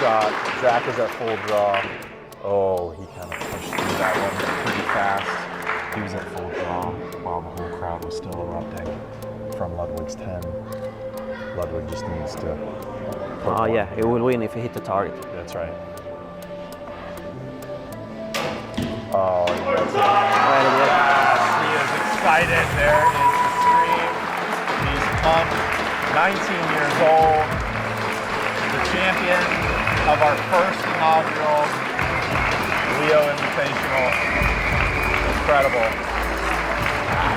shot. Zach is at full draw. Oh, he kind of pushed through that one pretty fast. He was at full draw while the whole crowd was still erupting from Ludwig's 10. Ludwig just needs to... Oh yeah, it will win if he hit the target. That's right. Oh, yes, he is excited. There is the scream. He's pumped. 19 years old. The champion of our first inaugural Leo Invitational. Incredible.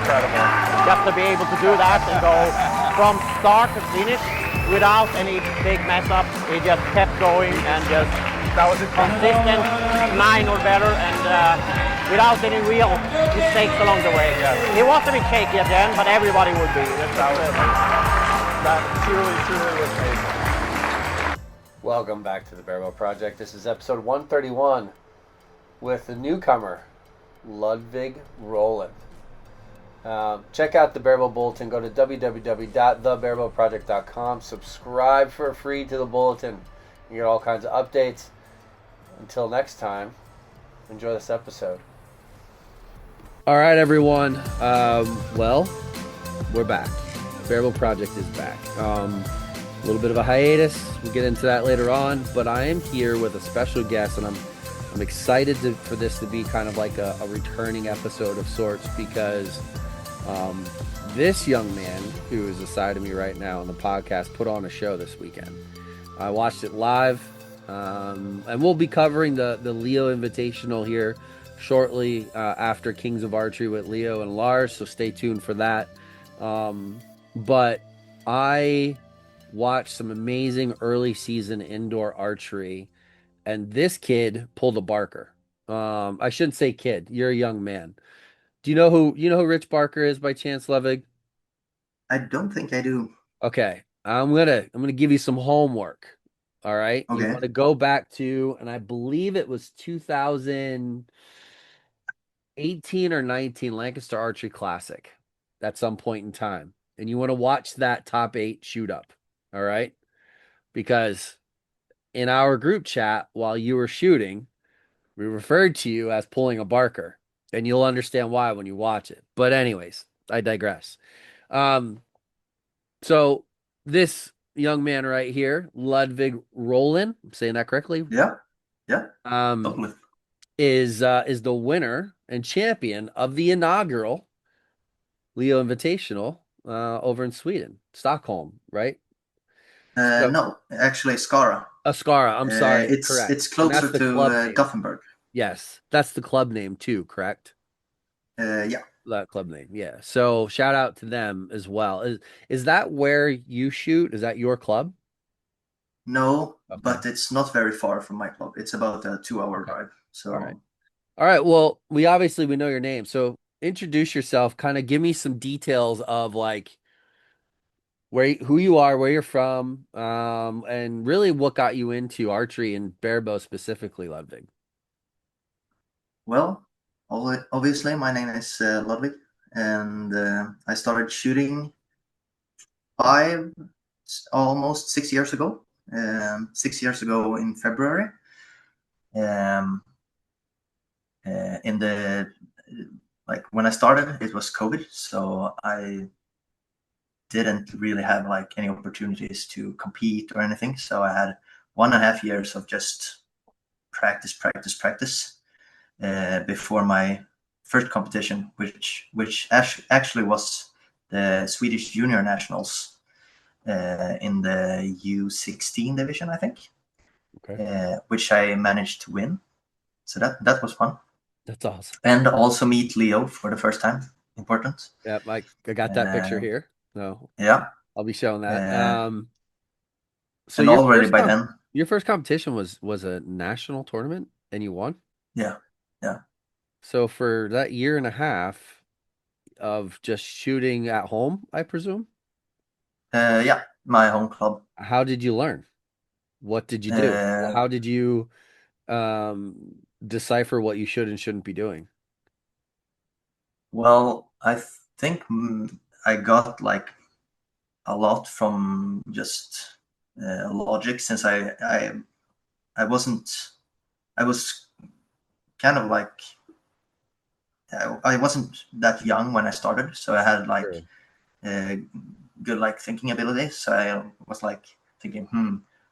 Incredible. Just to be able to do that and go from start to finish without any big mess ups. He just kept going and just That was a consistent 9 or better, and without any real mistakes along the way. Yeah. He was a bit shaky at the end, but everybody would be. That truly was amazing. Welcome back to the Barebow Project. This is episode 131 with the newcomer, Ludvig Rohlin. Check out the Barebow Bulletin. Go to www.thebarebow.project.com. Subscribe for free to the Bulletin. You get all kinds of updates. Until next time, enjoy this episode. All right, everyone. Well, we're back. Barebow Project is back. A little bit of a hiatus. We'll get into that later on. But I am here with a special guest, and I'm excited for this to be kind of like a returning episode of sorts, because this young man who is aside of me right now on the podcast put on a show this weekend. I watched it live. And we'll be covering the Leo Invitational here shortly after Kings of Archery with Leo and Lars, so stay tuned for that. But I watched some amazing early season indoor archery, and this kid pulled a Barker. I shouldn't say kid. You're a young man. Do you know who Rich Barker is by chance, Ludvig? I don't think I do. Okay, I'm gonna give you some homework. All right. Okay. You want to go back to, and I believe it was 2018 or 19 Lancaster Archery Classic at some point in time. And you want to watch that top 8 shoot up. All right. Because in our group chat, while you were shooting, we referred to you as pulling a Barker, and you'll understand why when you watch it. But anyways, I digress. So this young man right here, Ludvig Rohlin, I'm saying that correctly? Yeah. Totally. Is the winner and champion of the inaugural Leo Invitational over in Sweden, Stockholm, right? No, actually Skara. Skara, I'm sorry. Correct. It's closer to Gothenburg. Yes, that's the club name too, correct? Yeah. That club name, yeah. So shout out to them as well. Is that where you shoot? Is that your club? No, Okay. but it's not very far from my club. It's about a 2-hour drive. So All right. Well, we know your name. So introduce yourself. Kind of give me some details of like who you are, where you're from, and really what got you into archery and Barebow specifically, Ludvig. Well, obviously my name is Ludvig, and I started shooting almost 6 years ago. 6 years ago in February. In the when I started, it was COVID, so I didn't really have like any opportunities to compete or anything. So I had 1.5 years of just practice before my first competition, which actually was the Swedish Junior Nationals in the U16 division, I think. Okay. Which I managed to win. So that was fun. That's awesome. And also meet Leo for the first time. Important. Yeah, Mike, I got that picture here. No. Yeah. I'll be showing that. So and already by then. Your first competition was a national tournament and you won? Yeah. So for that 1.5 years of just shooting at home, I presume? Yeah, my home club. How did you learn? What did you do? How did you decipher what you should and shouldn't be doing? Well, I think I got like a lot from just logic, since I I wasn't. I was kind of like I wasn't that young when I started, so I had like Sure. good like thinking ability. So I was like thinking,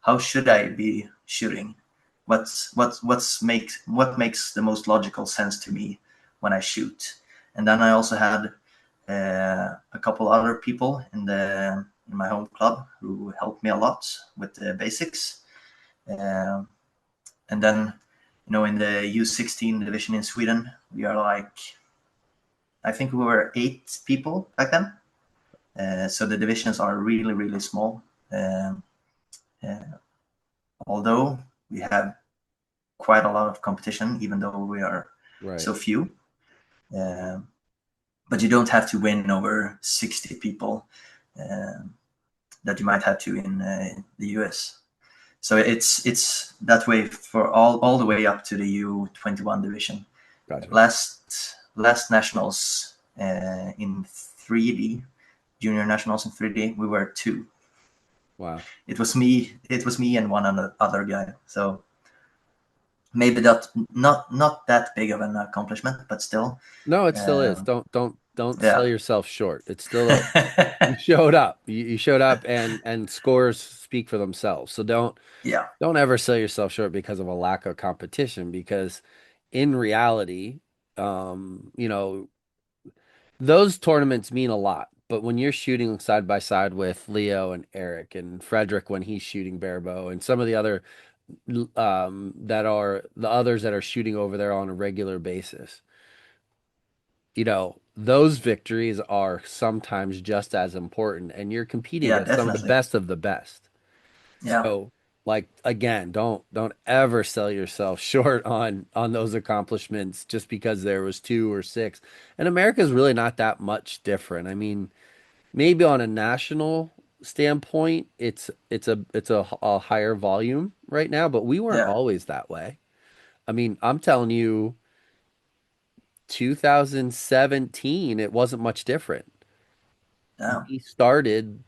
how should I be shooting? What makes the most logical sense to me when I shoot? And then I also had a couple other people in my home club who helped me a lot with the basics. Um, and then, in the U16 division in Sweden, we are like, I think we were 8 people back then. So the divisions are really, really small. Um, uh, Although we have quite a lot of competition, even though we are Right. so few. Um, but you don't have to win over 60 people um, that you might have to in the US. So it's that way for all the way up to the U21 division. Gotcha. Last nationals in 3D, junior nationals in 3D, we were 2. Wow. It was me and one other guy. So maybe that not that big of an accomplishment, but still. No, it still is. Um, Don't sell yeah. yourself short. It's still you showed up. You showed up, and scores speak for themselves. So Yeah. don't ever sell yourself short because of a lack of competition, because in reality, you know, those tournaments mean a lot. But when you're shooting side by side with Leo and Eric and Frederick when he's shooting Barebow and some of the other that are the others that are shooting over there on a regular basis, those victories are sometimes just as important, and you're competing Yeah, against some of the definitely. best of the best. Yeah. So, like again, don't ever sell yourself short on those accomplishments just because there was 2 or 6. And America's really not that much different. I mean, maybe on a national standpoint, it's a higher volume right now, but we weren't Yeah. always that way. I mean, I'm telling you, 2017, it wasn't much different. Yeah. We started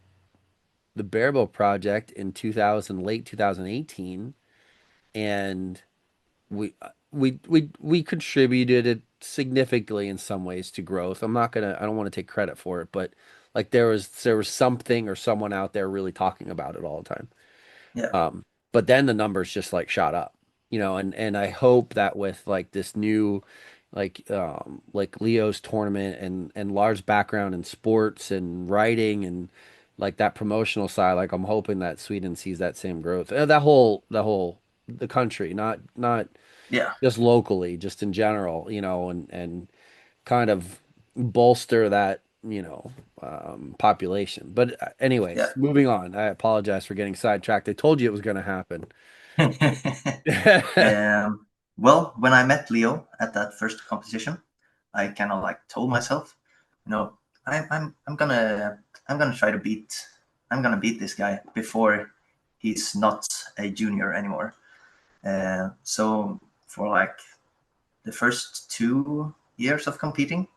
the Barebow project in 2000, late 2018, and we contributed it significantly in some ways to growth. I don't want to take credit for it, but like there was something or someone out there really talking about it all the time. Yeah. But then the numbers just like shot up, and I hope that with like this new like Leo's tournament and large background in sports and writing and like that promotional side, like I'm hoping that Sweden sees that same growth. The country, not Yeah. just locally, just in general, and kind of bolster that, population. But Yeah. anyways, moving on. I apologize for getting sidetracked. I told you it was going to happen. um, well, when I met Leo at that first competition, I kind of like told myself, you know, I'm gonna try to beat I'm gonna beat this guy before he's not a junior anymore. So for like the first 2 years of competing,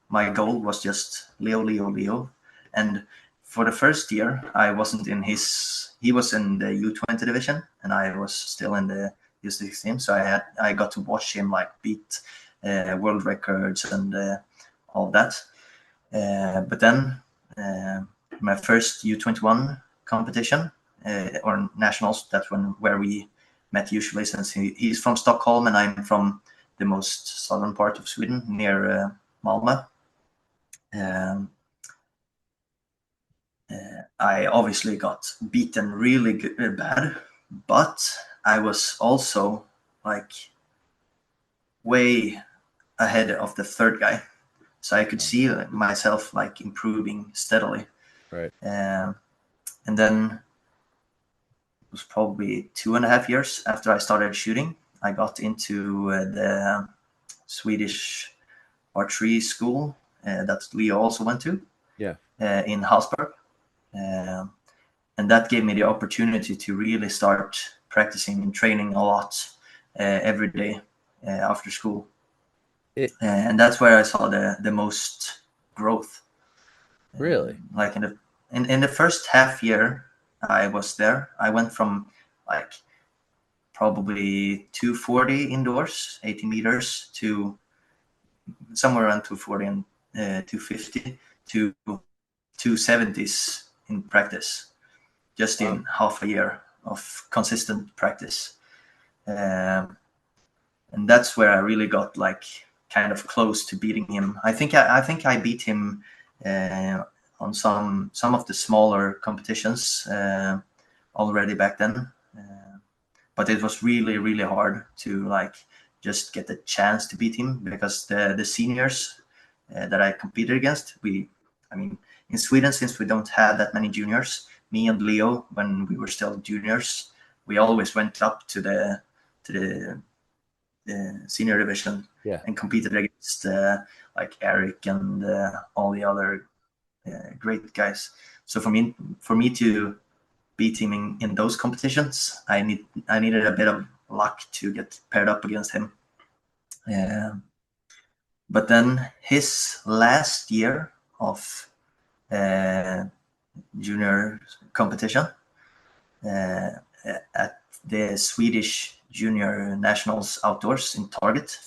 my goal was just Leo, Leo, Leo. And for the first year, I wasn't in his. He was in the U20 division, and I was still in the U16. So I got to watch him like beat world records and all that. But then uh, my first U21 competition or nationals, that's where we met usually, since he's from Stockholm and I'm from the most southern part of Sweden near Malmö. Um, I obviously got beaten really bad, but I was also like way ahead of the third guy, so I could see myself like improving steadily. Right. Um, and then it was probably 2.5 years after I started shooting, I got into the Swedish archery school that Leo also went to Yeah. in Hallsberg. Um, and that gave me the opportunity to really start practicing and training a lot every day after school. It And that's where I saw the most growth. really. Like in the first half year I was there, I went from like probably 240 indoors, 80 meters, to somewhere around 240 and 250 to 270s in practice, just in half a year of consistent practice. And that's where I really got like kind of close to beating him. I think I beat him on some of the smaller competitions already back then. But it was really hard to like just get the chance to beat him, because the seniors that I competed against, in Sweden, since we don't have that many juniors, me and Leo, when we were still juniors, we always went up to the senior division and competed against like Eric and all the other great guys. So for me to beat him in those competitions, I needed a bit of luck to get paired up against him. But then his last year of junior competition at the Swedish Junior Nationals outdoors in Target,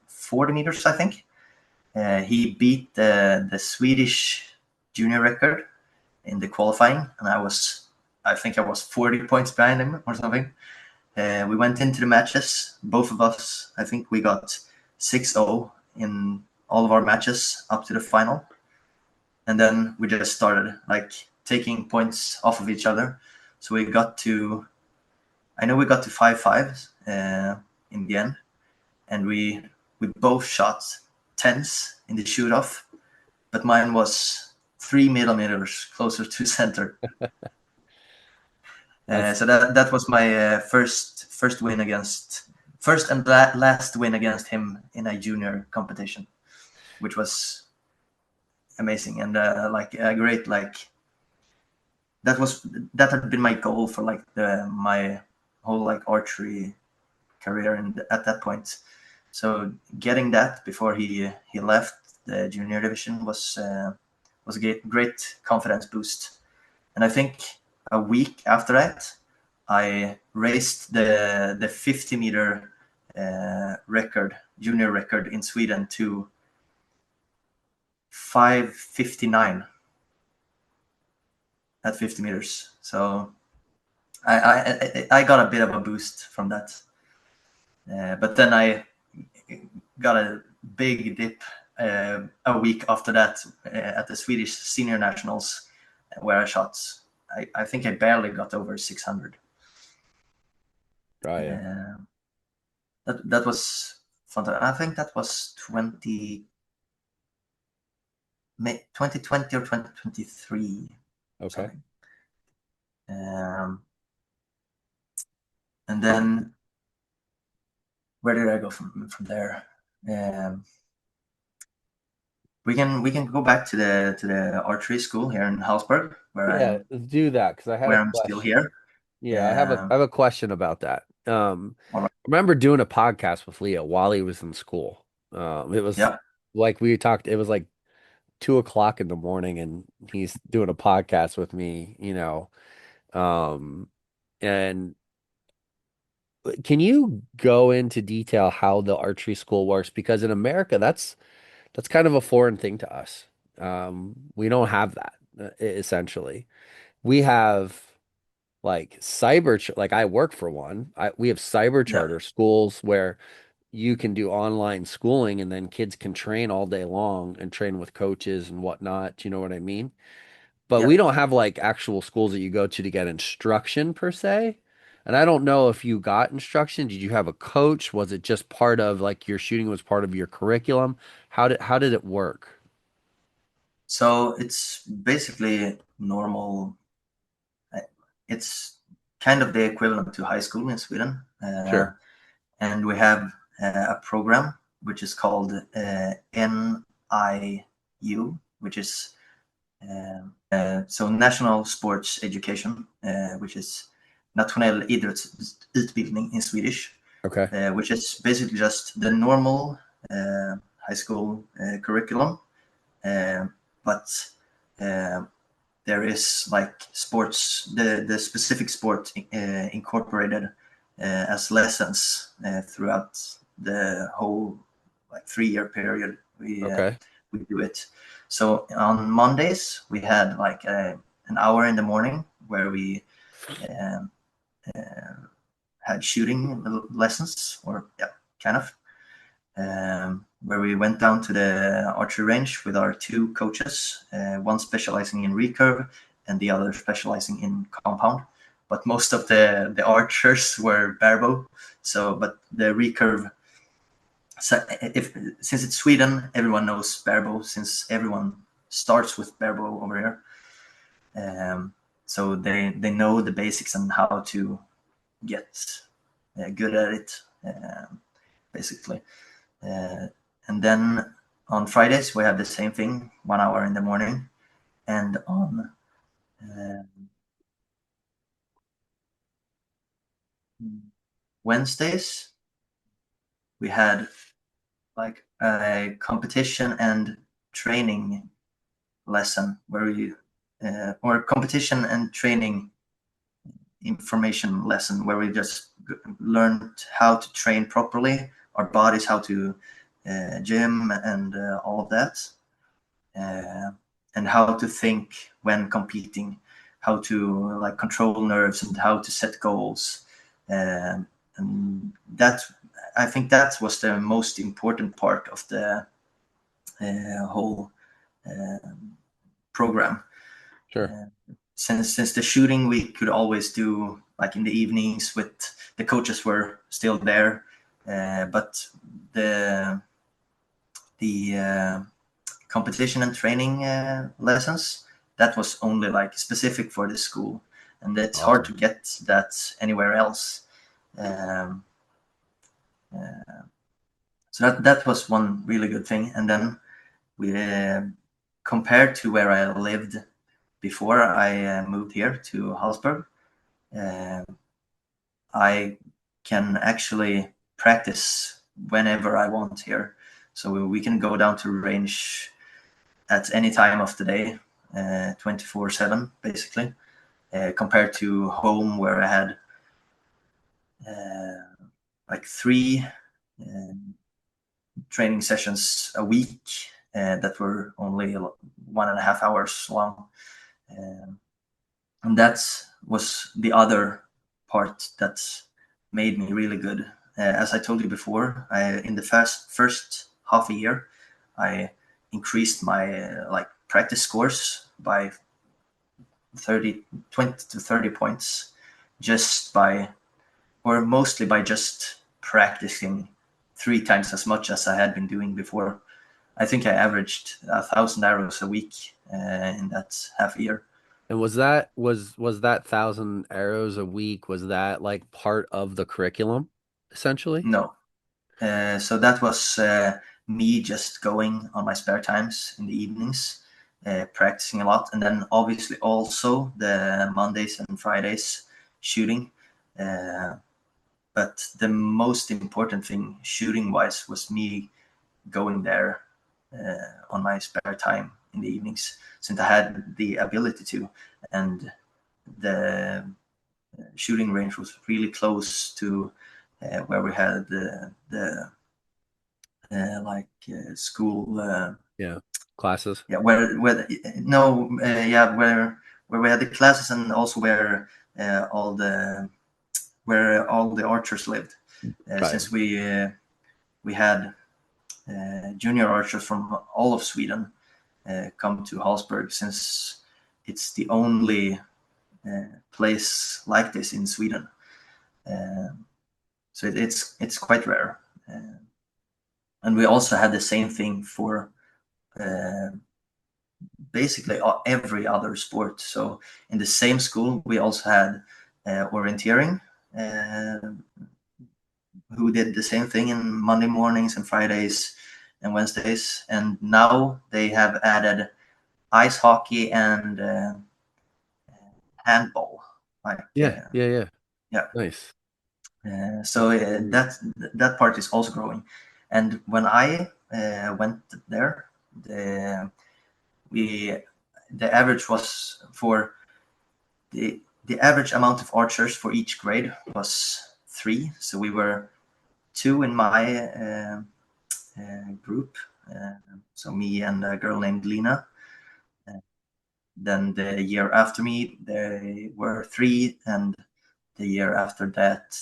40 meters, I think. He beat the Swedish junior record in the qualifying, and I think I was 40 points behind him or something. We went into the matches. Both of us, I think we got 6-0 in all of our matches up to the final. And then we just started like taking points off of each other. So we got to 5-5 in the end. And we both shot 10s in the shoot-off, but mine was 3 millimeters closer to center. So that was my first win first and last win against him in a junior competition, which was amazing, and like a great, like that had been my goal for like my whole like archery career, and at that point. So getting that before he left the junior division was a great confidence boost. And I think a week after that, I raced the 50 meter junior record in Sweden to 5:59 at 50 meters. So I got a bit of a boost from that. But then I got a big dip a week after that at the Swedish Senior Nationals, where I shot, I think I barely got over 600. That was fun. I think that was 2020 or 2023. Okay. And then where did I go from there? We can go back to the archery school here in Hallsberg, where let's do that, because I had where a I'm question. still here. I have a question about that. All right. I remember doing a podcast with Leo while he was in school. It was like we talked. It was like 2:00 in the morning, and he's doing a podcast with me. And can you go into detail how the archery school works? Because in America, that's kind of a foreign thing to us. We don't have that, essentially. We have like like I work for one. We have cyber charter schools where you can do online schooling, and then kids can train all day long and train with coaches and whatnot. You know what I mean? But we don't have like actual schools that you go to get instruction per se. And I don't know if you got instruction. Did you have a coach? Was it just part of like your shooting was part of your curriculum? How did it work? So it's basically normal. It's kind of the equivalent to high school in Sweden. Sure. And we have a program which is called NIU, which is so National Sports Education, which is Nationell Idrottsutbildning in Swedish. Okay. Which is basically just the normal high school curriculum, but there is like sports, the specific sport incorporated as lessons throughout the whole 3-year period. Okay. We do it. So on Mondays we had like an hour in the morning where we um, had shooting lessons, or kind of, where we went down to the archery range with our 2 coaches, one specializing in recurve and the other specializing in compound. But most of the archers were Barebow. So, but the recurve, since it's Sweden, everyone knows Barebow, since everyone starts with Barebow over here. So they know the basics and how to get good at it, basically. And then on Fridays we have the same thing, 1 hour in the morning, and on Wednesdays we had like a competition and training lesson where we or competition and training information lesson where we just learned how to train properly, our bodies, how to gym and all of that, and how to think when competing, how to like control nerves and how to set goals. And that, I think that was the most important part of the whole program. Sure. Since the shooting we could always do like in the evenings with the coaches were still there, but the competition and training lessons, that was only like specific for the school, and it's hard to get that anywhere else. So that was one really good thing. And then we compared to where I lived before I moved here to Hallsberg, I can actually practice whenever I want here. So we can go down to range at any time of the day, 24/7, basically, compared to home where I had like 3 training sessions a week that were only 1.5 hours long. And that was the other part that made me really good. As I told you before, in the first half a year, I increased my practice scores by 20 to 30 points just by, or mostly by just practicing 3 times as much as I had been doing before. I think I averaged 1,000 arrows a week in that half a year. And was that 1,000 arrows a week? Was that like part of the curriculum, essentially? No. So that was me just going on my spare times in the evenings, practicing a lot, and then obviously also the Mondays and Fridays shooting. But the most important thing shooting-wise was me going there on my spare time in the evenings, since I had the ability to, and the shooting range was really close to where we had the school classes. where no where we had the classes, and also where all the archers lived, Right. since we had junior archers from all of Sweden come to Hallsberg, since it's the only place like this in Sweden. So it's quite rare. And we also had the same thing for basically every other sport. So in the same school, we also had orienteering, who did the same thing in Monday mornings and Fridays and Wednesdays. And now they have added ice hockey and handball. Yeah. Nice. So that part is also growing. And when I went there, the average was for the average amount of archers for each grade was 3. So we were 2 in my group. So me and a girl named Lena. Then the year after me, there were 3, and the year after that,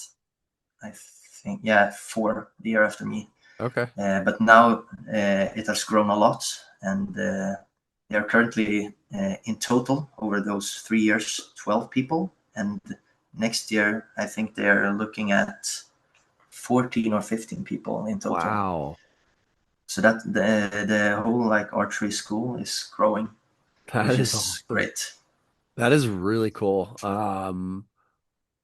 I think, 4. The year after me. Okay. But now it has grown a lot, and they are currently in total over those 3 years 12 people, and next year I think they're looking at 14 or 15 people in total. Wow. So that the whole like archery school is growing, That which is is awesome. great. That is really cool.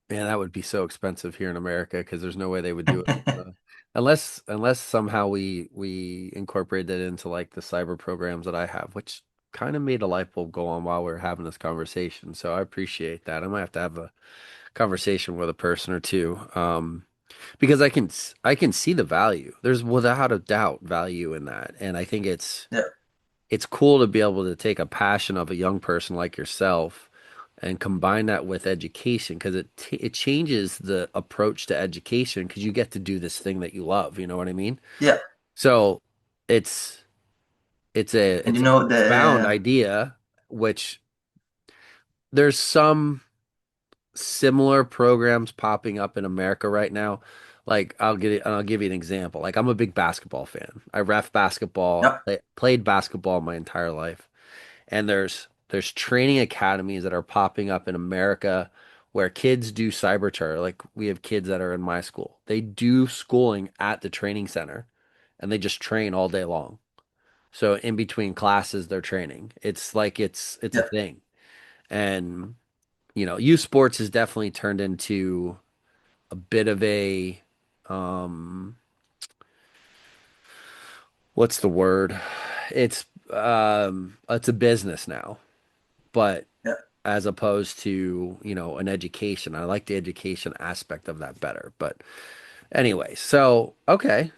Man, that would be so expensive here in America because there's no way they would do it unless somehow we incorporate that into like the cyber programs that I have, which kind of made a light bulb go on while we are having this conversation. So I appreciate that. I might have to have a conversation with a person or two, because I can see the value. There's without a doubt value in that, and I think Yeah, it's cool to be able to take a passion of a young person like yourself and combine that with education because it changes the approach to education because you get to do this thing that you love, you know what I mean? yeah, So it's it's a and it's you a know profound the idea, which there's some similar programs popping up in America right now. Like I'll give you an example. Like I'm a big basketball fan. I ref basketball, yeah, played basketball my entire life. And there's training academies that are popping up in America where kids do cyber. Like we have kids that are in my school. They do schooling at the training center and they just train all day long. So in between classes they're training. It's like it's a yeah. thing. And youth sports has definitely turned into a bit of a um what's the word? It's a business now, but Yeah. as opposed to, an education. I like the education aspect of that better. But anyway, so okay,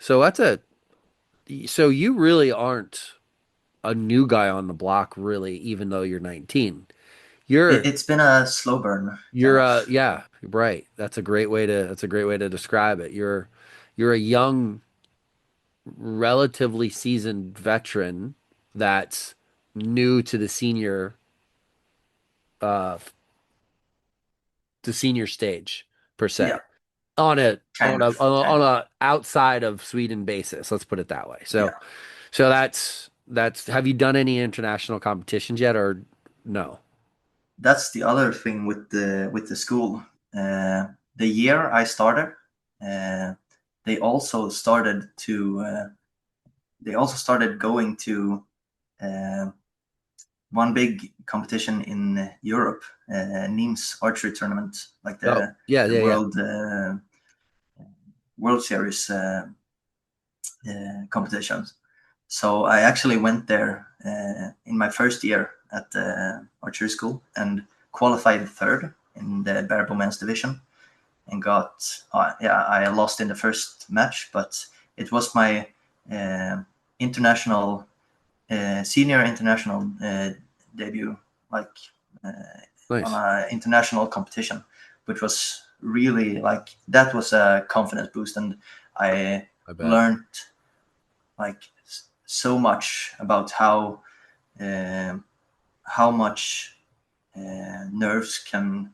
so you really aren't a new guy on the block, really, even though you're 19. You're It's been a slow burn, kind you're of. yeah, right. That's a great way to describe it. You're a young, relatively seasoned veteran that's new to uh the senior stage per Yeah, se. on a kind on a of, kind on of. a outside of Sweden basis. Let's put it that way. So Yeah. so that's have you done any international competitions yet or no? That's the other thing with the school. The year I started, uh, they also started to going to uh, one big competition in Europe, Nimes archery tournament, like Oh, yeah, the yeah, yeah. World Series competitions. So I actually went there in my first year at the archery school and qualified third in the Barebow men's division, and got I lost in the first match, but it was my uh, international senior international debut, like uh, on Nice. a international competition, which was really like that was a confidence boost, and I I bet. learned like so much about um how much nerves can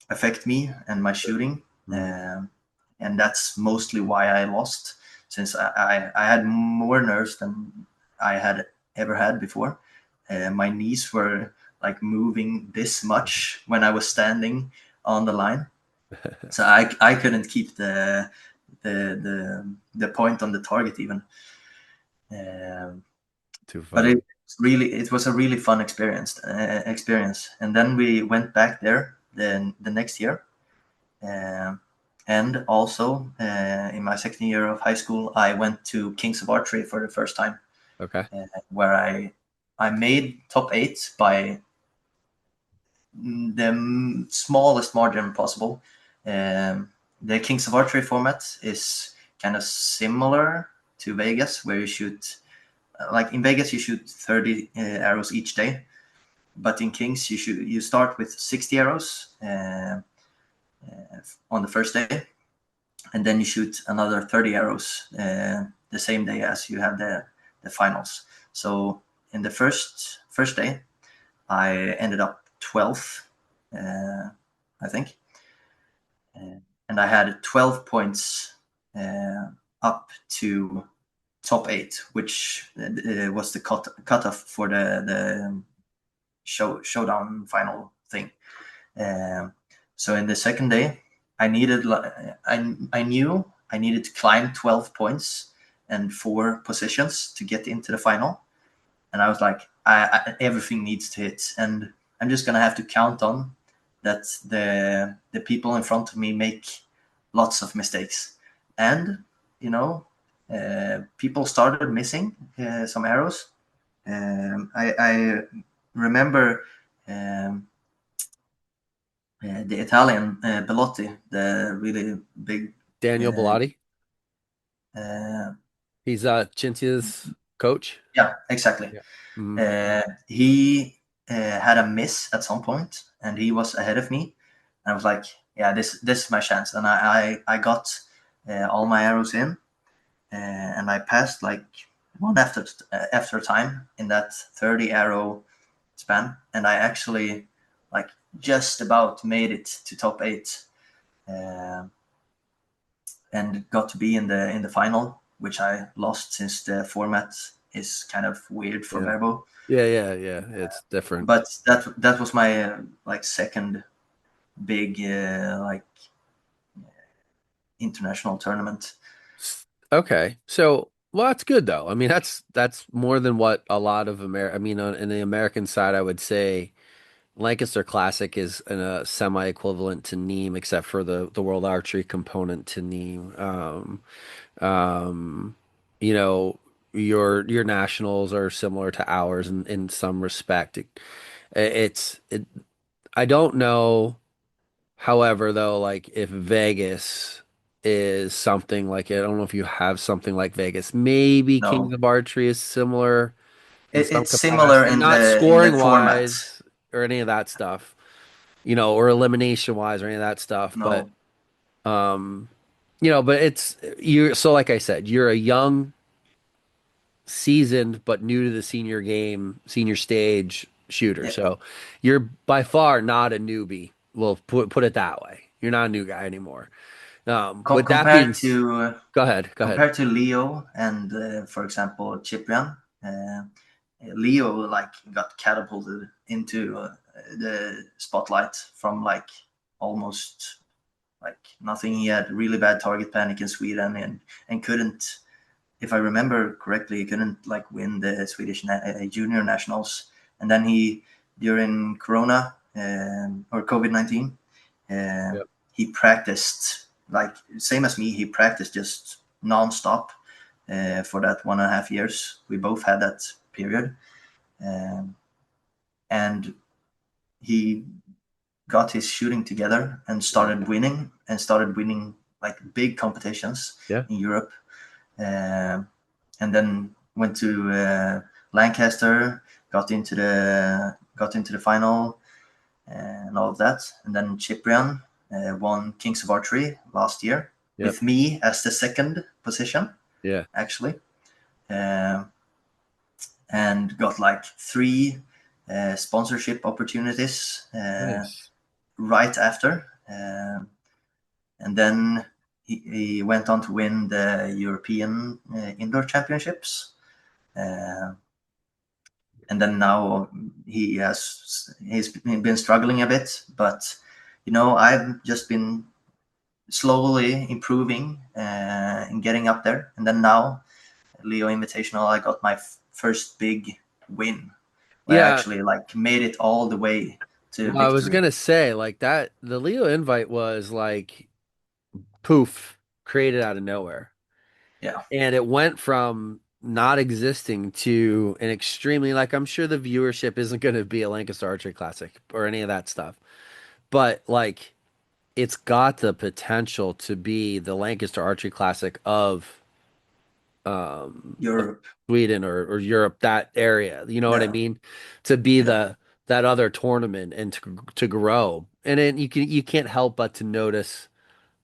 affect me and my shooting. Mm. Um, and that's mostly why I lost, since I had more nerves than I had ever had before. My knees were like moving this much when I was standing on the line, so I couldn't keep the point on the target even. Um, Too but funny. it was a really fun experience. And then we went back there the next year. Um, and also in my second year of high school, I went to Kings of Archery for the first time, Okay. where I made top 8 by the smallest margin possible. The Kings of Archery format is kind of similar to Vegas, where you shoot like in Vegas you shoot 30 arrows each day, but in Kings you start with 60 arrows. on the first day, and then you shoot another 30 arrows the same day as you have the finals. So in the first day, I ended up 12th, I think, and I had 12 points up to top 8, which was the cutoff for the showdown final thing. So in the second day, I knew I needed to climb 12 points and 4 positions to get into the final, and I was like, everything needs to hit, and I'm just gonna have to count on that the people in front of me make lots of mistakes, and people started missing some arrows. I remember the Italian Belotti, the really big. Daniel Uh, Bellotti. uh, He's Cinzia's coach. yeah, exactly. Yeah. Mhm. He had a miss at some point, and he was ahead of me. And I was like, "Yeah, this is my chance." And I got all my arrows in, and I passed like one after time in that 30 arrow span, and I actually like just about made it to top 8, and got to be in the final, which I lost since the format is kind of weird for Yeah. Barebow. Yeah. It's different. But that was my like second big like international tournament. Okay. So, well, that's good though. I mean, that's more than what a lot of I mean, in the American side, I would say Lancaster Classic is a semi-equivalent to Nîmes, except for the World Archery component to Nîmes. Um, you know, your nationals are similar to ours in some respect. It. I don't know. However, though, like if Vegas is something like I don't know if you have something like Vegas. Maybe Kings No, of Archery is similar in some it's similar capacity, in not the scoring format. wise or any of that stuff, or elimination wise or any of that stuff. But No, um, but it's you're so like I said, you're a young, seasoned but new to the senior game, senior stage shooter. yeah, So you're by far not a newbie. We'll put it that way. You're not a new guy anymore. With that being, compared to go ahead, go ahead. Leo and for example Cyprian. Leo like got catapulted into the spotlight from like almost like nothing. He had really bad target panic in Sweden, and couldn't, if I remember correctly, he couldn't like win the Swedish junior nationals. And then he, during Corona or COVID-19, uh, Yep. he practiced like same as me. He practiced just nonstop for that 1.5 years. We both had that period, um, and he got his shooting together and started winning like big competitions Yeah. in Europe. And then went to Lancaster, got into the final and all of that. And then Cyprian won Kings of Archery last year Yep. with me as the second position, Yeah. actually, uh, and got like 3 sponsorship opportunities Nice. right after. And then he went on to win the European Indoor Championships. Uh, and then now he's been struggling a bit, but I've just been slowly improving and getting up there. And then now Leo Invitational, I got my first big win where I Yeah. actually like made it all the way to Well, I was victory. gonna say like that. The Leo invite was like poof, created out of nowhere, Yeah, and it went from not existing to an extremely like I'm sure the viewership isn't going to be a Lancaster Archery Classic or any of that stuff, but like it's got the potential to be the Lancaster Archery Classic of Europe. Sweden or Europe, that area. You know what I Yeah, mean? To be yeah, that other tournament and to grow. And then you can't help but to notice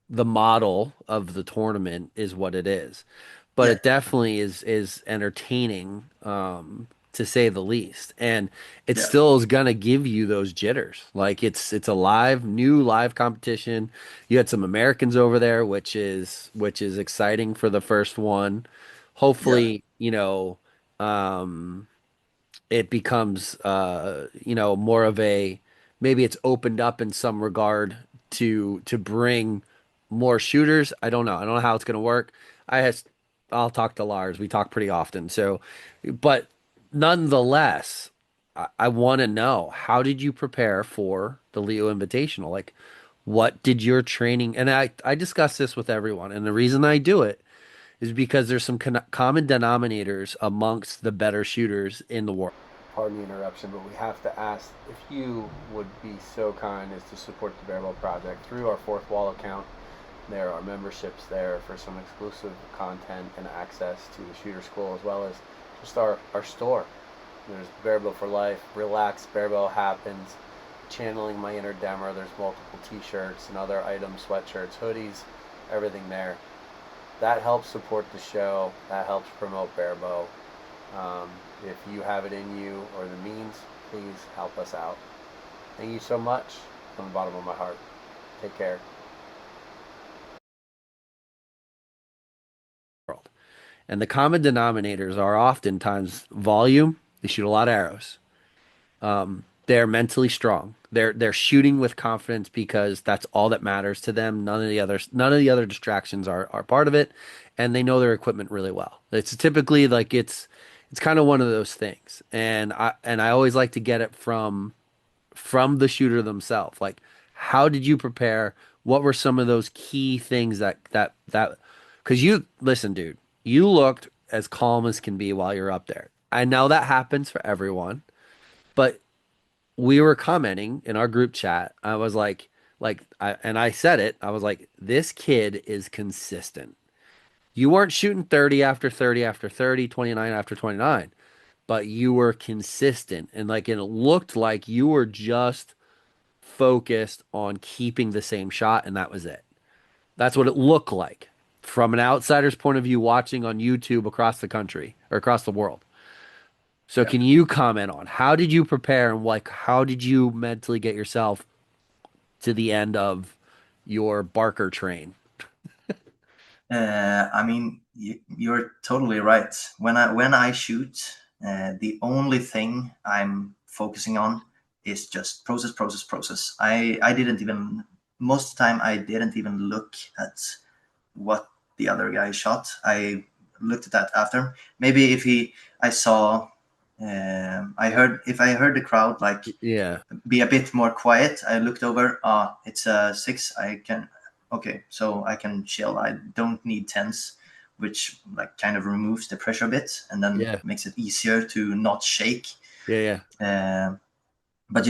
the model of the tournament is what it is. But Yeah, it definitely is entertaining, to say the least. And it yeah, still is gonna give you those jitters. Like it's a new live competition. You had some Americans over there, which is exciting for the first one. yeah, Hopefully, it becomes more of a, maybe it's opened up in some regard to bring more shooters. I don't know how it's going to work. I has I'll talk to Lars. We talk pretty often. So, but nonetheless, I want to know, how did you prepare for the Leo Invitational? Like, what did your training, and I discuss this with everyone, and the reason I do it is because there's some common denominators amongst the better shooters in the world. Pardon the interruption, but we have to ask if you would be so kind as to support the Barebow Project through our Fourth Wall account. There are memberships there for some exclusive content and access to the Shooter School, as well as just our store. There's Barebow for Life, Relax, Barebow Happens, Channeling My Inner Demmer. There's multiple t-shirts and other items, sweatshirts, hoodies, everything there. That helps support the show. That helps promote Barebow. If you have it in you or the means, please help us out. Thank you so much from the bottom of my heart. Take care. And the common denominators are oftentimes volume. They shoot a lot of arrows. They're mentally strong. They're shooting with confidence because that's all that matters to them. None of the other distractions are part of it, and they know their equipment really well. It's typically like it's kind of one of those things. And I always like to get it from the shooter themselves. Like, how did you prepare? What were some of those key things that because you listen, dude, you looked as calm as can be while you're up there. I know that happens for everyone, but we were commenting in our group chat. I was and I said it. I was like, this kid is consistent. You weren't shooting 30 after 30 after 30, 29 after 29, but you were consistent. And like, it looked like you were just focused on keeping the same shot, and that was it. That's what it looked like from an outsider's point of view, watching on YouTube across the country or across the world. So yeah. can you comment on, how did you prepare, and like, how did you mentally get yourself to the end of your Barker train? I mean, you're totally right. When I shoot, the only thing I'm focusing on is just process, process, process. I didn't even most of the time I didn't even look at what the other guy shot. I looked at that after. Maybe if he, I saw, I heard if I heard the crowd like Yeah, be a bit more quiet. I looked over. It's a 6. I can, okay, so I can chill. I don't need tens, which like kind of removes the pressure a bit and then yeah, makes it easier to not shake. yeah, Uh, but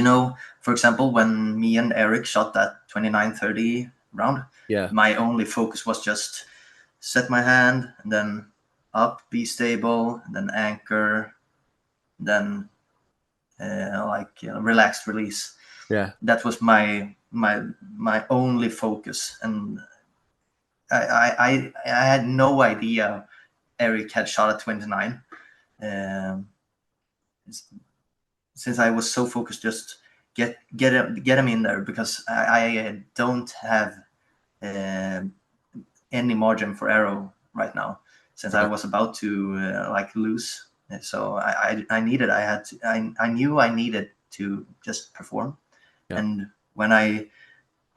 for example, when me and Eric shot that 29-30 round, yeah, my only focus was just set my hand and then up, be stable, and then anchor, then relaxed release. yeah, That was my only focus, and I had no idea Eric had shot at 29, um, since I was so focused just get him in there because I don't have uh, any margin for arrow right now since I right, was about to lose. So I knew I needed to just perform, yeah, and when I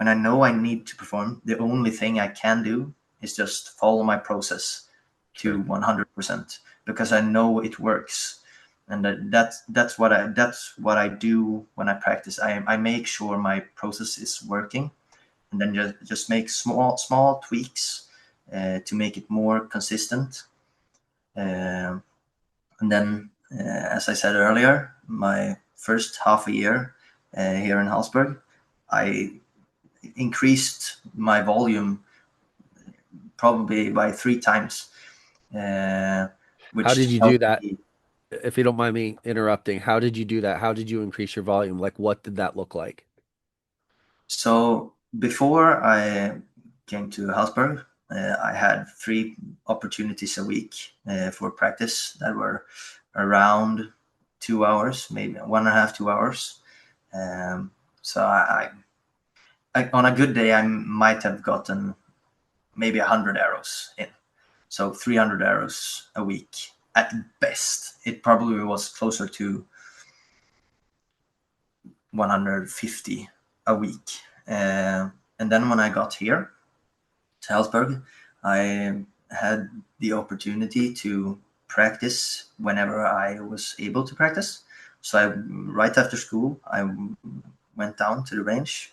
know I need to perform, the only thing I can do is just follow my process to sure, 100% because I know it works, and that's what I do when I practice. I make sure my process is working, and then just make small tweaks to make it more consistent. Um and then, as I said earlier, my first half a year here in Hallsberg, I increased my volume probably by 3 times, uh, how which did just you do helped that? me. If you don't mind me interrupting, how did you do that? How did you increase your volume? Like, what did that look like? So before I came to Hallsberg, I had 3 opportunities a week for practice that were around 2 hours, maybe 1.5, 2 hours. Um, so on a good day, I might have gotten maybe 100 arrows in. So 300 arrows a week at best. It probably was closer to 150 a week. And then when I got here to Hallsberg, I had the opportunity to practice whenever I was able to practice. So right after school, I went down to the range,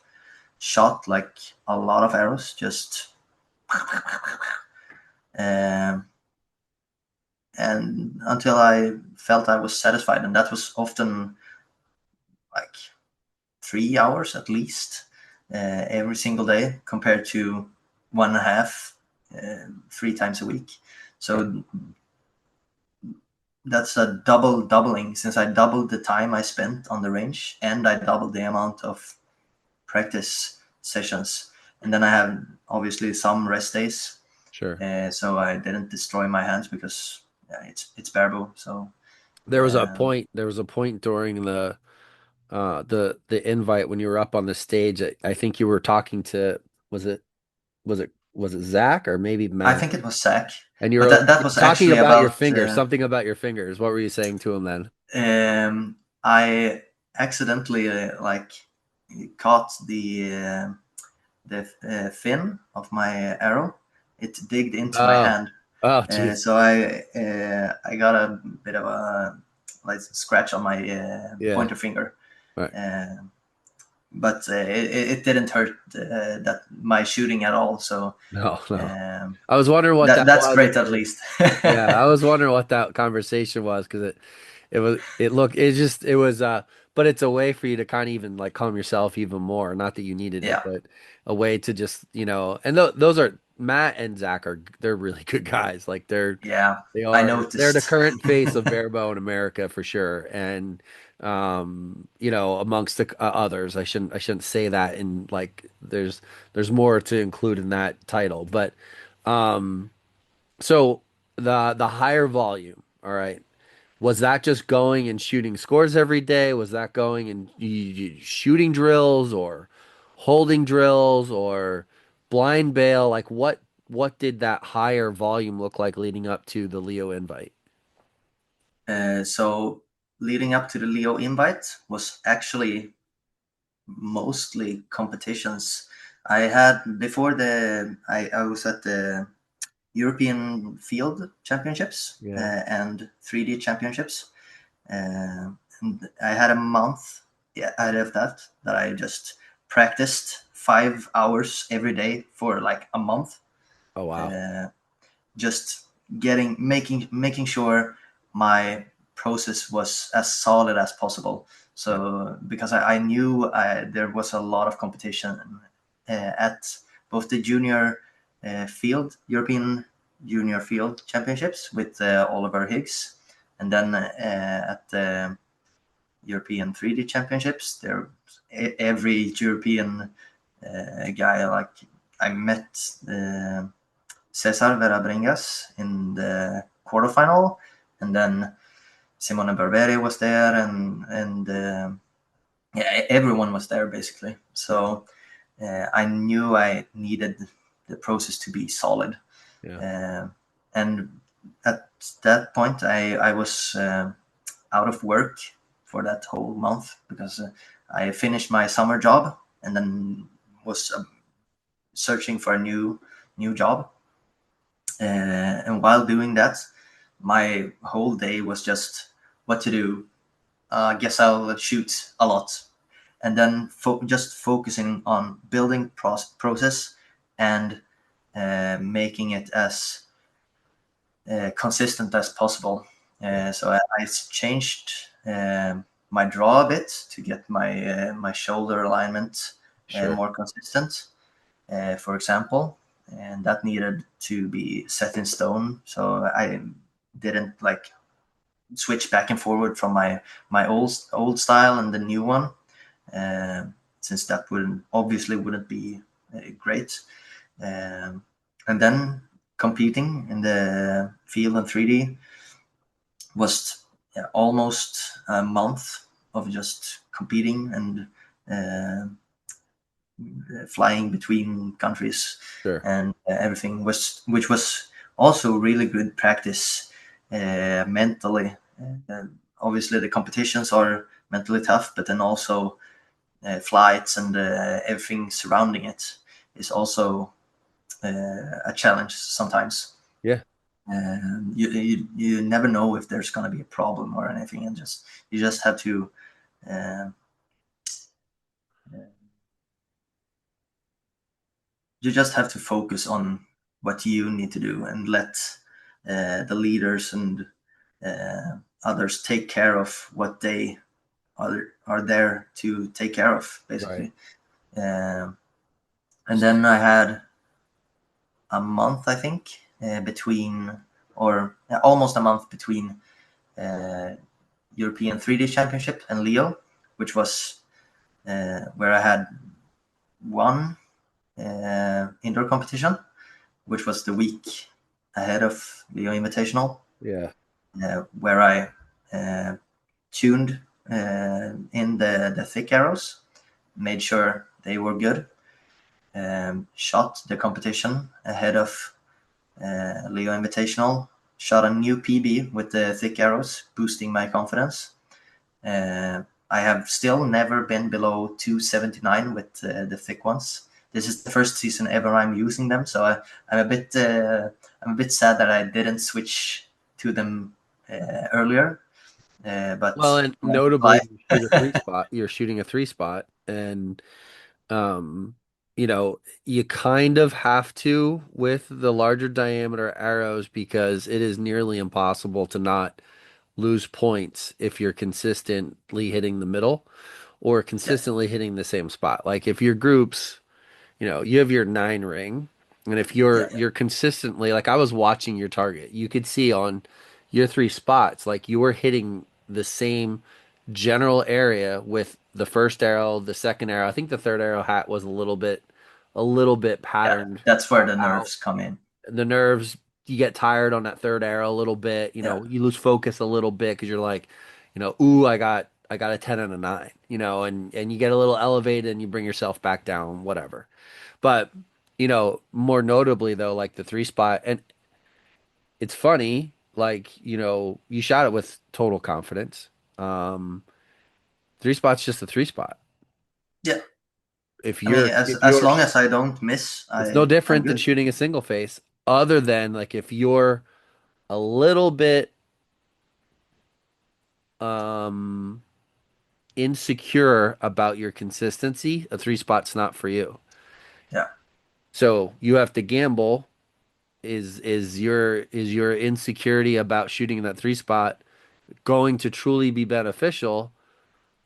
shot like a lot of arrows, just um, and until I felt I was satisfied, and that was often like 3 hours at least every single day, compared to 1.5, 3 times a week. So that's a doubling, since I doubled the time I spent on the range and I doubled the amount of practice sessions. And then I have obviously some rest days, Sure. so I didn't destroy my hands because it's Barebow. So There was a um, point. There was a point during the invite when you were up on the stage. I think you were talking to was it was it Zach or maybe I Matt? think it was Zach, And you but were that was talking actually about your about. fingers, something about your fingers. What were you saying to him then? I accidentally caught the fin of my arrow. It digged into my Oh, hand, oh, geez. so I got a bit of a like scratch on my Yeah. pointer finger. Right. Uh, but it didn't hurt that my shooting at all. So No, no. um, I was wondering what that that's was. great at least. Yeah, I was wondering what that conversation was because it was but it's a way for you to kind of even like calm yourself even more. Not that you needed it, Yeah, but a way to just, and th those are Matt and Zach they're really good guys. Like yeah, they I they're the noticed. current face of Barebow in America for sure. And amongst the others, I shouldn't say that in like there's more to include in that title, but um so the higher volume, all right. Was that just going and shooting scores every day? Was that going and shooting drills or holding drills or blind bail? Like what did that higher volume look like leading up to the Leo invite? So leading up to the Leo invite was actually mostly competitions. I had before I was at the European Field Championships Yeah. and 3D Championships. And I had a month, yeah, out of that I just practiced 5 hours every day for like a month. Oh wow. Uh, just making sure my process was as solid as possible. Yeah. So because I knew there was a lot of competition at both the junior field European junior field championships with Oliver Higgs, and then at the European 3D championships there, every European guy, like I met Cesar Verabringas in the quarterfinal, and then Simone Barberi was there, and yeah, everyone was there basically. So I knew I needed the process to be solid, Yeah. uh, and at that point I was out of work for that whole month because I finished my summer job and then was searching for a new job. And while doing that, my whole day was just what to do. I guess I'll shoot a lot, and then just focusing on building process and making it as consistent as possible. Yeah. So I changed my draw a bit to get my shoulder alignment Sure. more consistent, for example, and that needed to be set in stone. So I didn't like switch back and forward from my old style and the new one. since that wouldn't be great. And then competing in the field in 3D was almost a month of just competing and flying between countries Sure. and everything, which was also really good practice mentally. Obviously, the competitions are mentally tough, but then also flights and everything surrounding it is also a challenge sometimes. Yeah. You never know if there's going to be a problem or anything, and you just have to focus on what you need to do and let the leaders and others take care of what they are there to take care of, basically. Right. And then I had a month, I think, between, or almost a month between European 3D Championship and Leo, which was where I had one indoor competition, which was the week ahead of Leo Invitational, Yeah. where I tuned in the thick arrows, made sure they were good, shot the competition ahead of Leo Invitational, shot a new PB with the thick arrows, boosting my confidence. I have still never been below 279 with the thick ones. This is the first season ever I'm using them, so I'm a bit sad that I didn't switch to them earlier. Well, But and notably, you shoot a three spot. You're shooting a three spot, and um, you kind of have to with the larger diameter arrows because it is nearly impossible to not lose points if you're consistently hitting the middle or yeah, consistently hitting the same spot. Like if your groups, you have your 9 ring, and if yeah, you're consistently, like I was watching your target, you could see on your 3 spots, like you were hitting the same general area with the first arrow, the second arrow. I think the third arrow hat was a little bit yeah. patterned That's where the out. nerves come in. The nerves, you get tired on that third arrow a little bit. Yeah, You lose focus a little bit because you're like, ooh, I got a 10 and a 9, and you get a little elevated and you bring yourself back down, whatever. But, more notably though, like the 3 spot, and it's funny, like, you shot it with total confidence. Um, 3 spot's just a 3 spot. yeah. If I mean, you're if as you're long as I don't miss, It's no I'm different than good. shooting a single face, other than like if you're a little bit um insecure about your consistency, a 3 spot's not for you. Yeah, So you have to gamble. Is your insecurity about shooting that 3 spot going to truly be beneficial,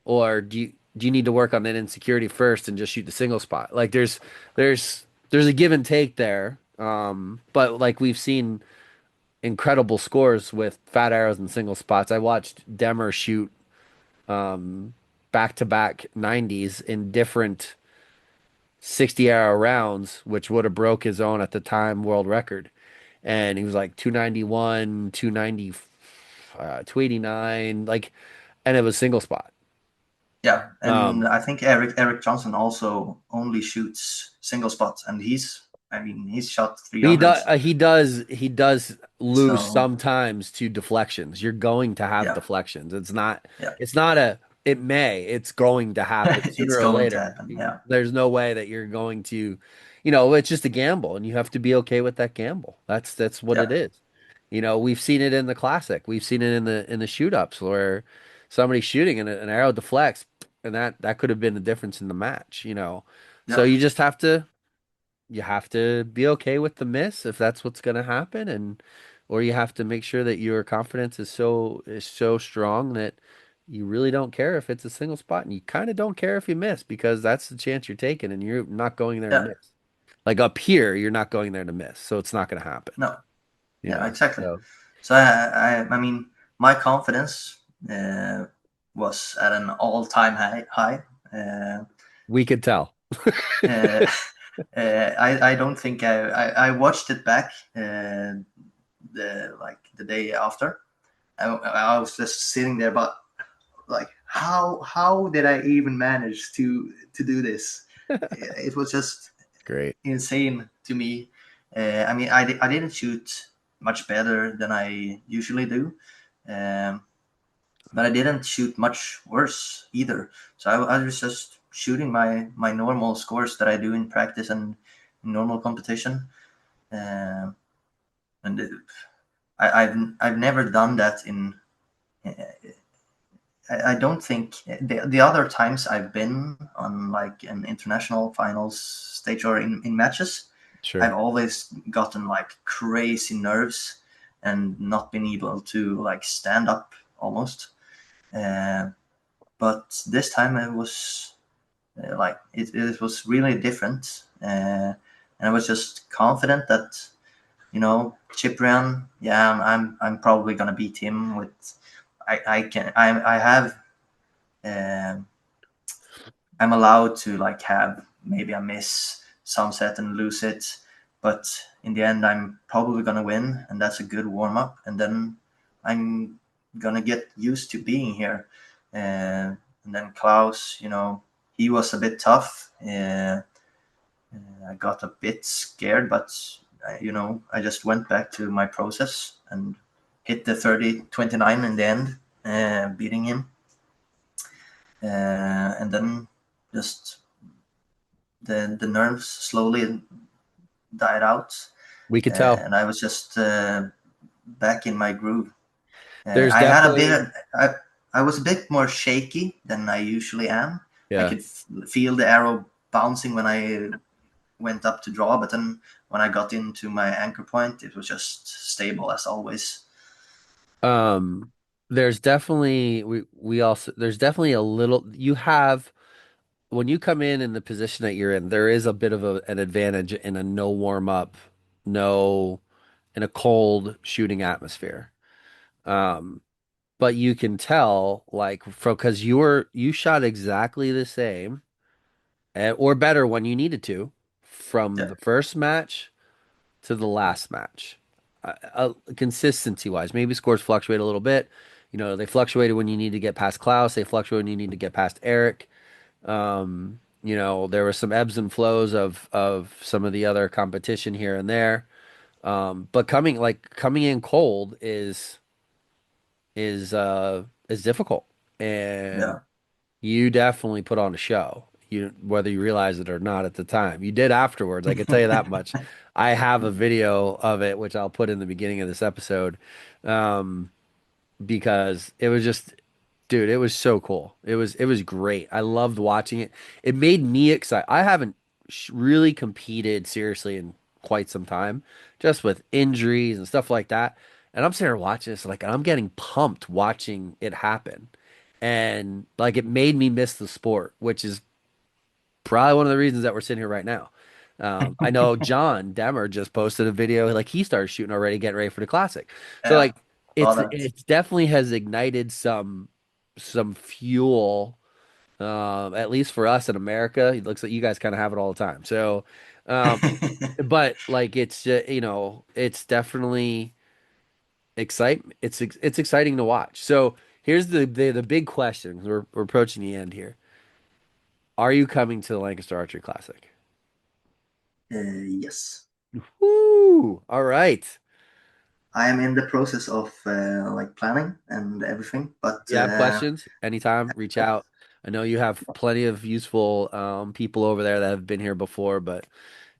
or do you need to work on that insecurity first and just shoot the single spot? Like there's a give and take there. But like we've seen incredible scores with fat arrows and single spots. I watched Demmer shoot back to back 90s in different 60 arrow rounds, which would have broke his own at the time world record. And he was like 291, 290, 289, like, and it was single spot. yeah. And Um, I think Eric Johnson also only shoots single spots, and he's shot He does. 300s. He does lose So sometimes to deflections. You're going to have yeah, deflections. It's not. yeah, It's not a. It may. It's going to happen it's sooner or going to later. happen. Yeah, There's no way that you're going to. It's just a gamble, and you have to be okay with that gamble. That's what yeah, it is. We've seen it in the classic. We've seen it in the shoot ups where somebody's shooting and an arrow deflects, and that could have been the difference in the match. So yeah, you have to be okay with the miss if that's what's going to happen, or you have to make sure that your confidence is so strong that you really don't care if it's a single spot, and you kind of don't care if you miss because that's the chance you're taking and you're not going there to yeah. miss. Like up here, you're not going there to miss, so it's not going to happen. No, yeah, exactly. So So I mean, my confidence was at an all-time high. We could tell. Uh, I don't think I watched it back the day after. I was just sitting there, but like how did I even manage to do this? It was just Great. insane to me. I mean, I didn't shoot much better than I usually do, um, but I didn't shoot much worse either. So I was just shooting my normal scores that I do in practice and in normal competition. Um, and I've never done that in. I don't think the other times I've been on like an international finals stage or in matches, I've Sure. always gotten like crazy nerves and not been able to like stand up almost. Uh, but this time it was like it was really different, and I was just confident that Cyprian, yeah, I'm probably gonna beat him with. I can I have. Um, I'm allowed to like have maybe a miss some set and lose it, but in the end, I'm probably gonna win, and that's a good warm up. And then I'm gonna get used to being here. And then Klaus, he was a bit tough. I got a bit scared, but I just went back to my process and hit the 30-29 in the end, beating him. And then just the nerves slowly died out, We could tell. and I was just back in my groove. There's I had a definitely, bit. I was a bit more shaky than I usually am. I yeah. could feel the arrow bouncing when I went up to draw, but then when I got into my anchor point, it was just stable as always. Um, there's definitely we also there's definitely a little you have when you come in the position that you're in, there is a bit of an advantage in a no warm up, no in a cold shooting atmosphere. Um, but you can tell like from because you shot exactly the same or better when you needed to from Yeah, the first match to the last match. Consistency wise, maybe scores fluctuate a little bit. They fluctuated when you need to get past Klaus. They fluctuate when you need to get past Eric. There were some ebbs and flows of some of the other competition here and there. But coming in cold is difficult, and yeah. you definitely put on a show. Whether you realize it or not at the time, you did afterwards. I can tell you that much. I have a video of it, which I'll put in the beginning of this episode, um, because it was just, dude, it was so cool. It was great. I loved watching it. It made me excited. I haven't really competed seriously in quite some time, just with injuries and stuff like that. And I'm sitting here watching this, like, and I'm getting pumped watching it happen. And like, it made me miss the sport, which is probably one of the reasons that we're sitting here right now. I know John Demmer just posted a video, like he started shooting already, getting ready for the classic. So Yeah, like saw it's that. it's definitely has ignited some fuel, at least for us in America. It looks like you guys kind of have it all the time. So, um, but like it's definitely it's exciting to watch. So here's the big question. We're approaching the end here. Are you coming to the Lancaster Archery Classic? Yes. Woo! All right. I am in the process of like planning and everything, but You have questions? Anytime, reach out. I know you have plenty of useful people over there that have been here before, but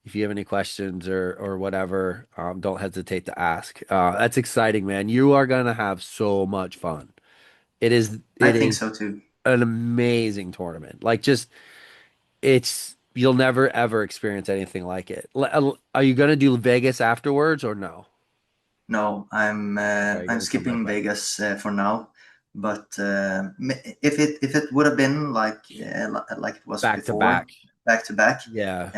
if you have any questions or whatever, don't hesitate to ask. That's exciting, man. You are gonna have so much fun. It is I it think is so too. an amazing tournament. Like just it's you'll never ever experience anything like it. Are you gonna do Vegas afterwards or no? No, Are you I'm gonna come right skipping back? Vegas for now. But if it would have been like it was Back to before, back. back to back, Yeah.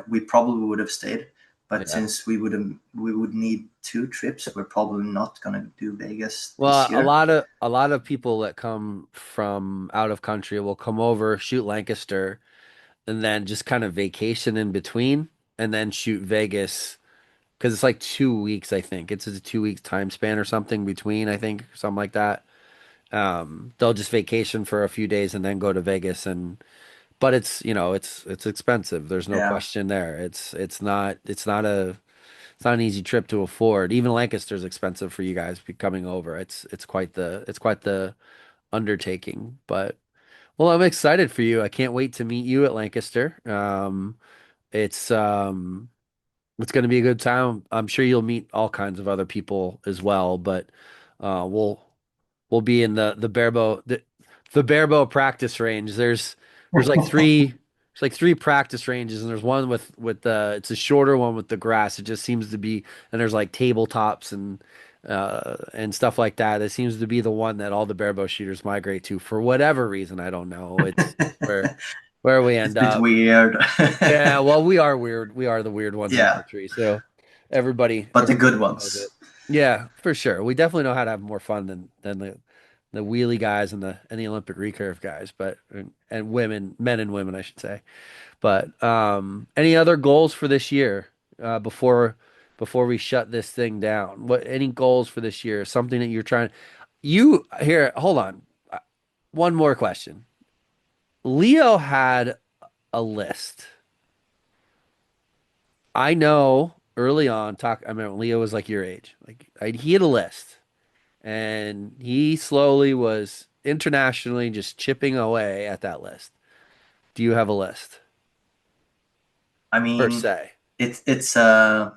we probably would have stayed. But Yeah. since we would need two trips, we're probably not gonna do Vegas Well, this a year. lot of a lot of people that come from out of country will come over, shoot Lancaster, and then just kind of vacation in between, and then shoot Vegas because it's like 2 weeks, I think. It's a 2 weeks time span or something between, I think, something like that. They'll just vacation for a few days and then go to Vegas but it's expensive. There's no Yeah. question there. It's not an easy trip to afford. Even Lancaster's expensive for you guys coming over. It's quite the undertaking. But well, I'm excited for you. I can't wait to meet you at Lancaster. It's um it's going to be a good time. I'm sure you'll meet all kinds of other people as well, but uh, we'll we'll be in the Barebow practice range. There's like three practice ranges, and there's one with the it's a shorter one with the grass. It just seems to be, and there's like tabletops and stuff like that. It seems to be the one that all the Barebow shooters migrate to for whatever reason. I don't know. It's where we It's end a bit up. weird. Yeah, well, we are weird. We are the weird ones in Yeah, archery. So but the good everybody knows ones. it. Yeah, for sure. We definitely know how to have more fun than the wheelie guys and the Olympic recurve guys, but and women, men and women, I should say. But any other goals for this year before we shut this thing down? What any goals for this year? Something that you're trying you here, hold on. One more question. Leo had a list. I know early on, I mean, Leo was like your age. He had a list, and he slowly was internationally just chipping away at that list. Do you have a list I per mean, se it's a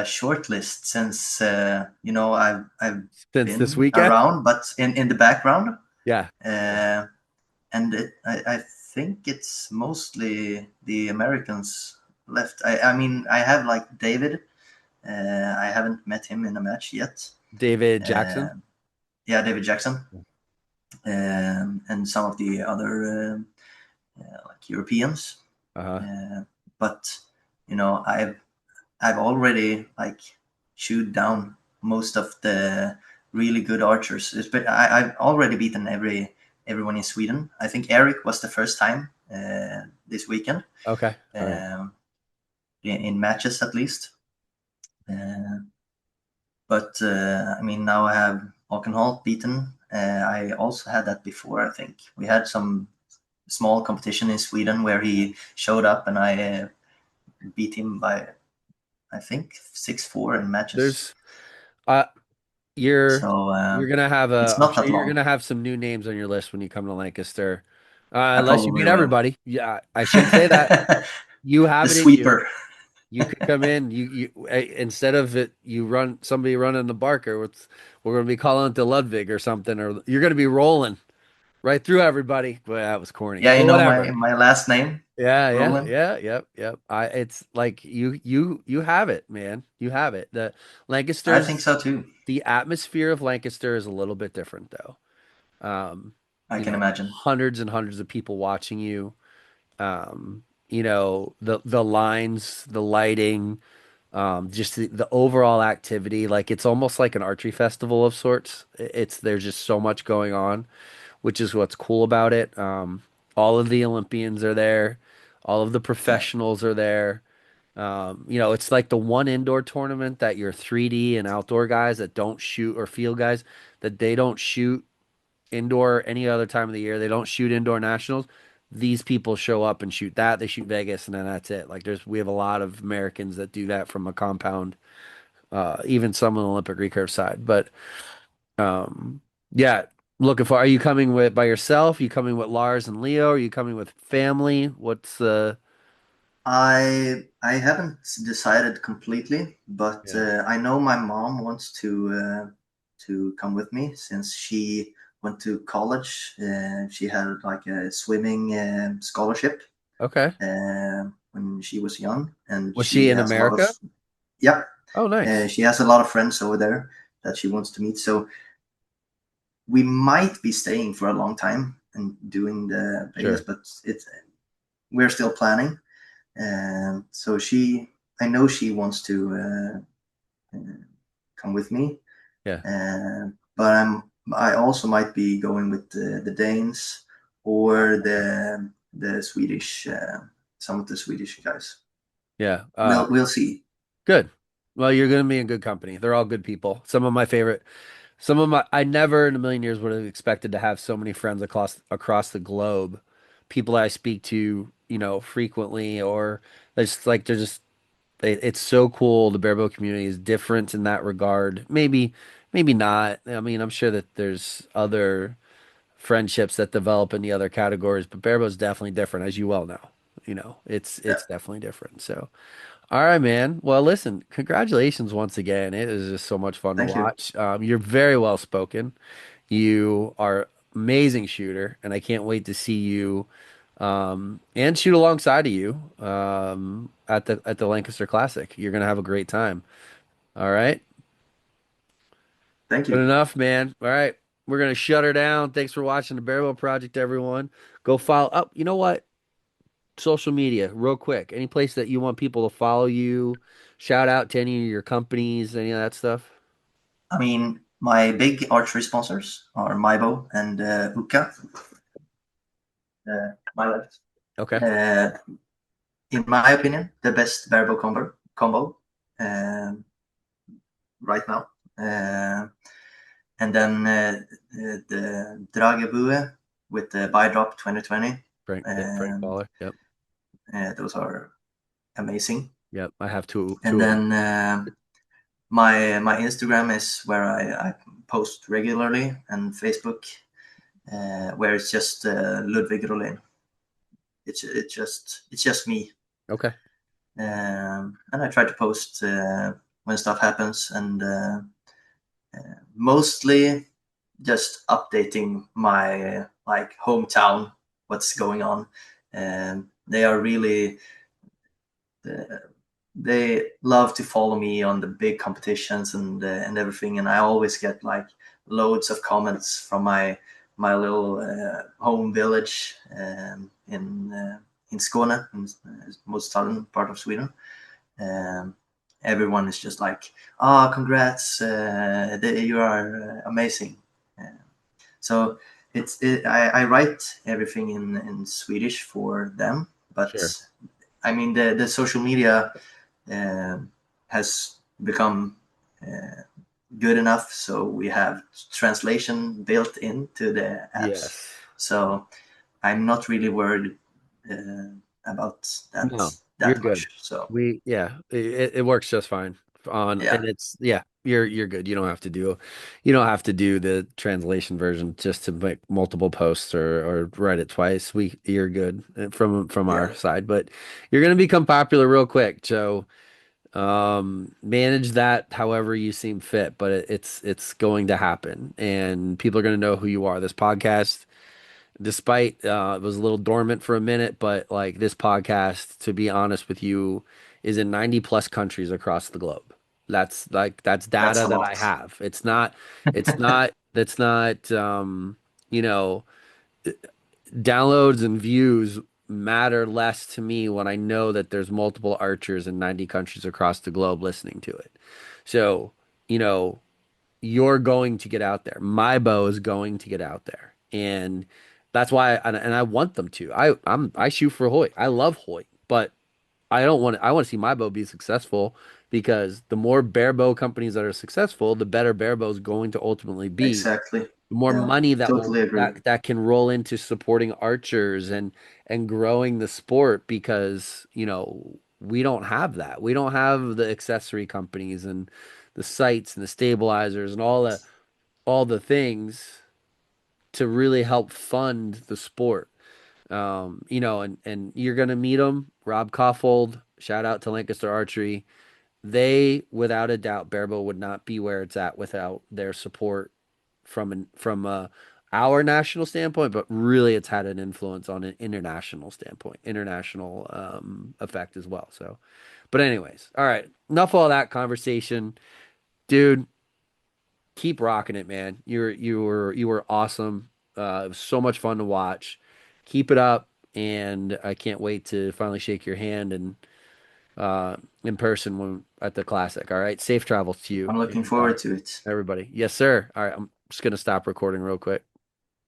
short list since I've since this been weekend? around, but in the background, Yeah. uh, and I think it's mostly the Americans left. I mean, I have like David. I haven't met him in a match yet. David Uh, Jackson. yeah, David Jackson, and some of the other like Europeans. Uh-huh. Uh, but I've already like chewed down most of the really good archers. I've already beaten everyone in Sweden. I think Eric was the first time this weekend, Okay. All right. um, in matches at least. Uh, but I mean, now I have Alkenholt beaten. I also had that before. I think we had some small competition in Sweden where he showed up and I beat him by I think 6-4 in matches. There's uh you're So you're gonna have it's I'm not sure that you're long. gonna have some new names on your list when you come to Lancaster. I Unless you probably beat will. everybody. Yeah, I shouldn't say that. You The have it in you. sweeper. You could come in. Instead of it, you run somebody running the Barker. We're going to be calling it the Ludvig or something, or you're going to be rolling right through everybody. Well, that was corny, Yeah, but you know whatever. my last name, Rohlin. Yep. It's like you have it, man. You have it. The I think Lancaster's so too. the atmosphere of Lancaster is a little bit different, though. I can imagine. Hundreds and hundreds of people watching you. The lines, the lighting, just the overall activity. Like it's almost like an archery festival of sorts. There's just so much going on, which is what's cool about it. All of the Olympians are there, all of the Yeah, professionals are there. It's like the one indoor tournament that your 3D and outdoor guys that don't shoot or field guys that they don't shoot indoor any other time of the year. They don't shoot indoor nationals. These people show up and shoot that. They shoot Vegas, and then that's it. Like we have a lot of Americans that do that from a compound, even some on the Olympic recurve side. But um, yeah, looking for. Are you coming with by yourself? You coming with Lars and Leo? Are you coming with family? What's the? I haven't decided completely, but Yeah. I know my mom wants to come with me since she went to college. She had like a swimming scholarship Okay. when she was young, and Was she she in has a lot of America? yeah. Oh, nice. She has a lot of friends over there that she wants to meet. So we might be staying for a long time and doing the Vegas, Sure. but we're still planning. So I know she wants to come with me, Yeah. but I also might be going with the Danes or Okay. the Swedish, some of the Swedish guys. Yeah. We'll see. Good. Well, you're going to be in good company. They're all good people. I never in a million years would have expected to have so many friends across the globe, people that I speak to, frequently, or it's so cool. The Barebow community is different in that regard. Maybe not. I mean, I'm sure that there's other friendships that develop in the other categories, but Barebow's definitely different, as you well know. Yeah, It's definitely different. So. All right, man. Well, listen, congratulations once again. It is just so much fun to thank you. watch. You're very well spoken. You are amazing shooter, and I can't wait to see you and shoot alongside of you at the Lancaster Classic. You're gonna have a great time. All right. Thank Good you. enough, man. All right. We're gonna shut her down. Thanks for watching the Barebow Project, everyone. Go follow up. You know what? Social media, real quick. Any place that you want people to follow you, shout out to any of your companies, any of that stuff? I mean, my big archery sponsors are Maibo and Uka, my left. Okay. Uh, in my opinion, the best Barebow combo um, right now. And then the Dragebue with the buy drop 2020. Frank Um, Baller. Yep. those are amazing. Yep. I have two And of them. then my Instagram is where I post regularly, and Facebook, where it's just Ludvig Rohlin. It's just me, Okay. and I try to post when stuff happens, and mostly just updating my like hometown, what's going on. They are really uh, they love to follow me on the big competitions and everything, and I always get like loads of comments from my little home village in Skåne, in most southern part of Sweden. Um, Everyone is just like, "Ah, congrats! You are amazing." Uh, so I write everything in Swedish for them, but Sure. I mean the social media uh, has become uh, good enough, so we have translation built into the apps. Yes. So I'm not really worried uh, about that No, you're that good. much. So It works just fine yeah, and you're good. You don't have to do the translation version just to make multiple posts or write it twice. You're good from yeah, our side, but you're gonna become popular real quick. So, manage that however you seem fit, but it's going to happen and people are going to know who you are. This podcast, despite it was a little dormant for a minute, but like this podcast, to be honest with you, is in 90 plus countries across the globe. That's that's data a that I lot. have. That's not you know downloads and views matter less to me when I know that there's multiple archers in 90 countries across the globe listening to it. So, you know, you're going to get out there. My bow is going to get out there. And that's why and I want them to. I shoot for Hoyt. I love Hoyt, but I want to see my bow be successful because the more bare bow companies that are successful, the better bare bow is going to ultimately be, Exactly. the more Yeah, money totally agree. that can roll into supporting archers and growing the sport because, we don't have that. We don't have the accessory companies and the sights and the stabilizers and all the things to really help fund the sport. And you're gonna meet them. Rob Koffold, shout out to Lancaster Archery. They, without a doubt, Barebow would not be where it's at without their support from our national standpoint, but really it's had an influence on an international standpoint, international effect as well. So, but anyways, all right, enough of all that conversation, dude. Keep rocking it, man. You were awesome. It was so much fun to watch. Keep it up, and I can't wait to finally shake your hand and in person when at the classic. All right, safe travels to you I'm looking and forward to it. everybody. Yes, sir. All right, I'm just gonna stop recording real quick.